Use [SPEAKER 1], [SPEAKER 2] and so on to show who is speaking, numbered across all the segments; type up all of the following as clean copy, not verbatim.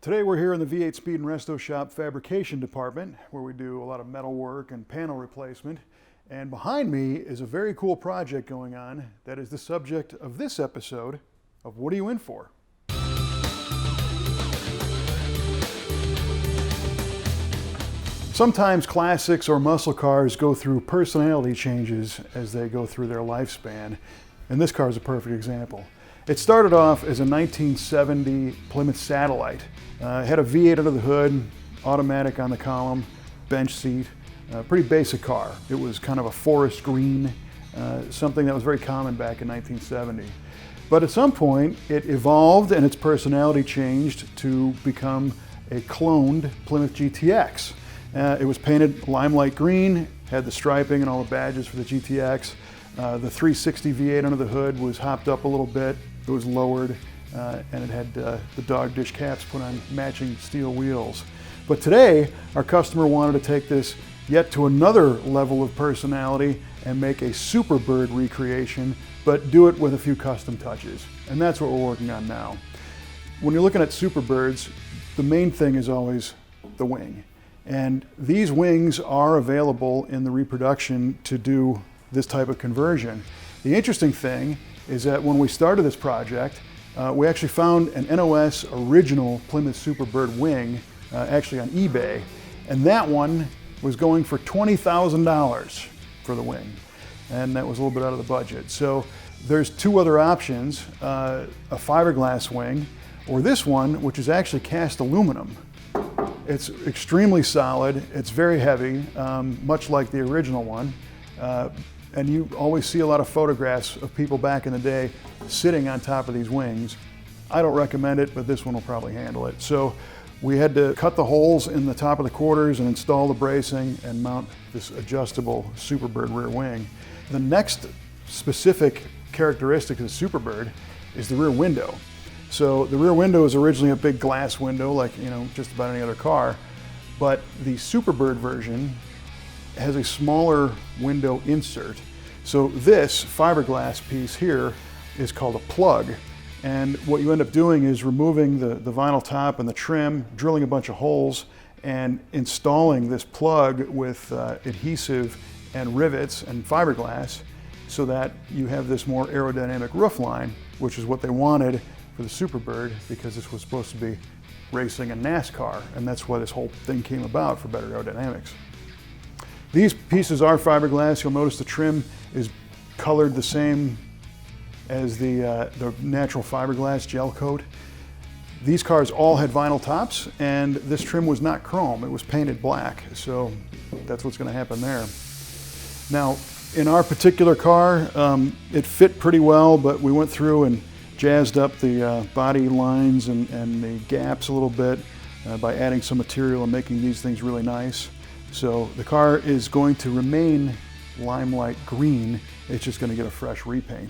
[SPEAKER 1] Today we're here in the V8 Speed and Resto shop fabrication department where we do a lot of metal work and panel replacement. And behind me is a very cool project going on that is the subject of this episode of What Are You In For? Sometimes classics or muscle cars go through personality changes as they go through their lifespan, and this car is a perfect example. It started off as a 1970 Plymouth Satellite. It had a V8 under the hood, automatic on the column, bench seat, pretty basic car. It was kind of a forest green, something that was very common back in 1970. But at some point it evolved and its personality changed to become a cloned Plymouth GTX. It was painted limelight green, had the striping and all the badges for the GTX. The 360 V8 under the hood was hopped up a little bit. It was lowered and it had the dog dish caps put on matching steel wheels. But today, our customer wanted to take this yet to another level of personality and make a Superbird recreation, but do it with a few custom touches. And that's what we're working on now. When you're looking at Superbirds, the main thing is always the wing. And these wings are available in the reproduction to do this type of conversion. The interesting thing is that when we started this project, we actually found an NOS original Plymouth Superbird wing actually on eBay, and that one was going for $20,000 for the wing, and that was a little bit out of the budget. So there's two other options, a fiberglass wing, or this one, which is actually cast aluminum. It's extremely solid, it's very heavy, much like the original one. And you always see a lot of photographs of people back in the day sitting on top of these wings. I don't recommend it, but this one will probably handle it. So we had to cut the holes in the top of the quarters and install the bracing and mount this adjustable Superbird rear wing. The next specific characteristic of the Superbird is the rear window. So the rear window is originally a big glass window like, just about any other car, but the Superbird version has a smaller window insert. So this fiberglass piece here is called a plug. And what you end up doing is removing the vinyl top and the trim, drilling a bunch of holes, and installing this plug with adhesive and rivets and fiberglass so that you have this more aerodynamic roof line, which is what they wanted for the Superbird because this was supposed to be racing in NASCAR, and that's why this whole thing came about, for better aerodynamics. These pieces are fiberglass. You'll notice the trim is colored the same as the natural fiberglass gel coat. These cars all had vinyl tops, and this trim was not chrome. It was painted black, so that's what's going to happen there. Now, in our particular car, it fit pretty well, but we went through and jazzed up the body lines and the gaps a little bit by adding some material and making these things really nice. So the car is going to remain limelight green. It's just going to get a fresh repaint.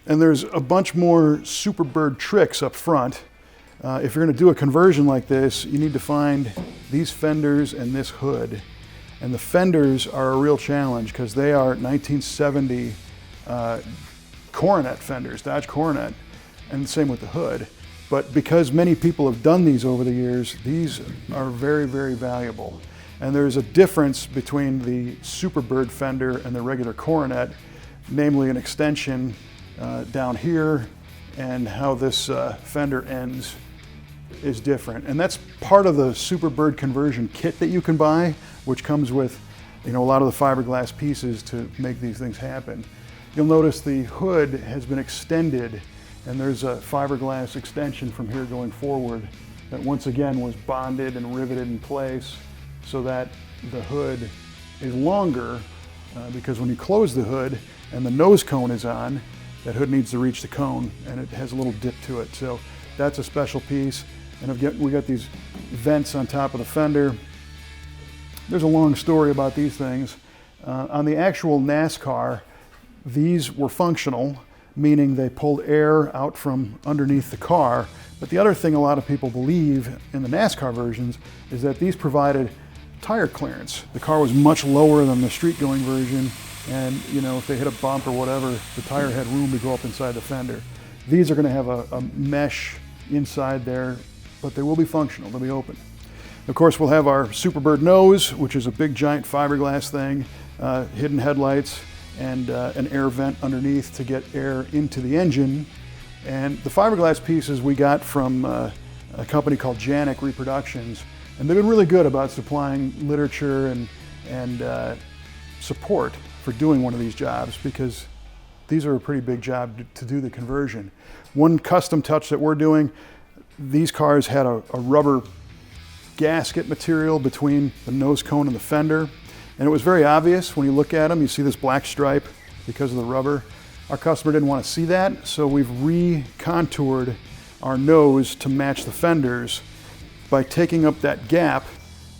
[SPEAKER 1] And there's a bunch more Superbird tricks up front. If you're going to do a conversion like this, you need to find these fenders and this hood. And the fenders are a real challenge because they are 1970 Coronet fenders, Dodge Coronet, and the same with the hood. But because many people have done these over the years, these are very, very valuable. And there's a difference between the Superbird fender and the regular Coronet, namely an extension down here, and how this fender ends is different. And that's part of the Superbird conversion kit that you can buy, which comes with a lot of the fiberglass pieces to make these things happen. You'll notice the hood has been extended, and there's a fiberglass extension from here going forward that once again was bonded and riveted in place so that the hood is longer because when you close the hood and the nose cone is on, that hood needs to reach the cone and it has a little dip to it. So that's a special piece. And we got these vents on top of the fender. There's a long story about these things. On the actual NASCAR, these were functional, meaning they pulled air out from underneath the car. But the other thing a lot of people believe in the NASCAR versions is that these provided tire clearance. The car was much lower than the street going version, and if they hit a bump or whatever, the tire had room to go up inside the fender. These are going to have a mesh inside there but they will be functional, they'll be open. Of course, we'll have our Superbird nose, which is a big giant fiberglass thing, hidden headlights, and an air vent underneath to get air into the engine. And the fiberglass pieces we got from a company called Janik Reproductions, and they've been really good about supplying literature and support for doing one of these jobs, because these are a pretty big job to do the conversion. One custom touch that we're doing, these cars had a rubber gasket material between the nose cone and the fender, and it was very obvious when you look at them. You see this black stripe because of the rubber. Our customer didn't want to see that, so we've recontoured our nose to match the fenders. By taking up that gap,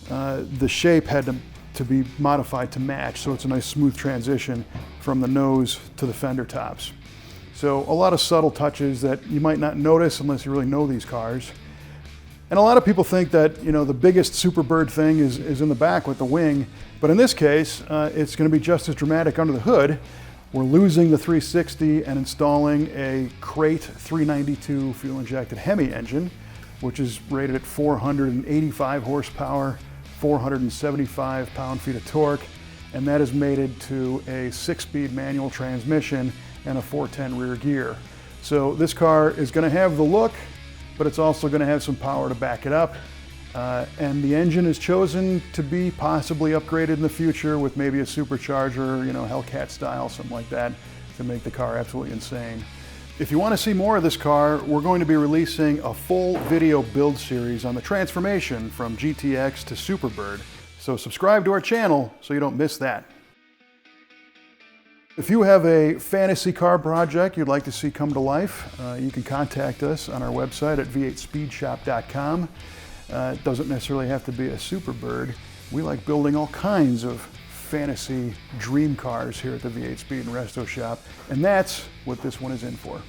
[SPEAKER 1] the shape had to be modified to match, so it's a nice smooth transition from the nose to the fender tops. So a lot of subtle touches that you might not notice unless you really know these cars. And a lot of people think that, you know, the biggest Superbird thing is in the back with the wing, but in this case, it's going to be just as dramatic under the hood. We're losing the 360 and installing a Crate 392 fuel-injected Hemi engine, which is rated at 485 horsepower, 475 pound-feet of torque, and that is mated to a 6-speed manual transmission and a 410 rear gear. So this car is going to have the look, but it's also going to have some power to back it up. And the engine is chosen to be possibly upgraded in the future with maybe a supercharger, you know, Hellcat style, something like that, to make the car absolutely insane. If you want to see more of this car, we're going to be releasing a full video build series on the transformation from GTX to Superbird. So subscribe to our channel so you don't miss that. If you have a fantasy car project you'd like to see come to life, you can contact us on our website at v8speedshop.com. It doesn't necessarily have to be a Superbird. We like building all kinds of fantasy dream cars here at the V8 Speed and Resto shop, and that's what this one is in for.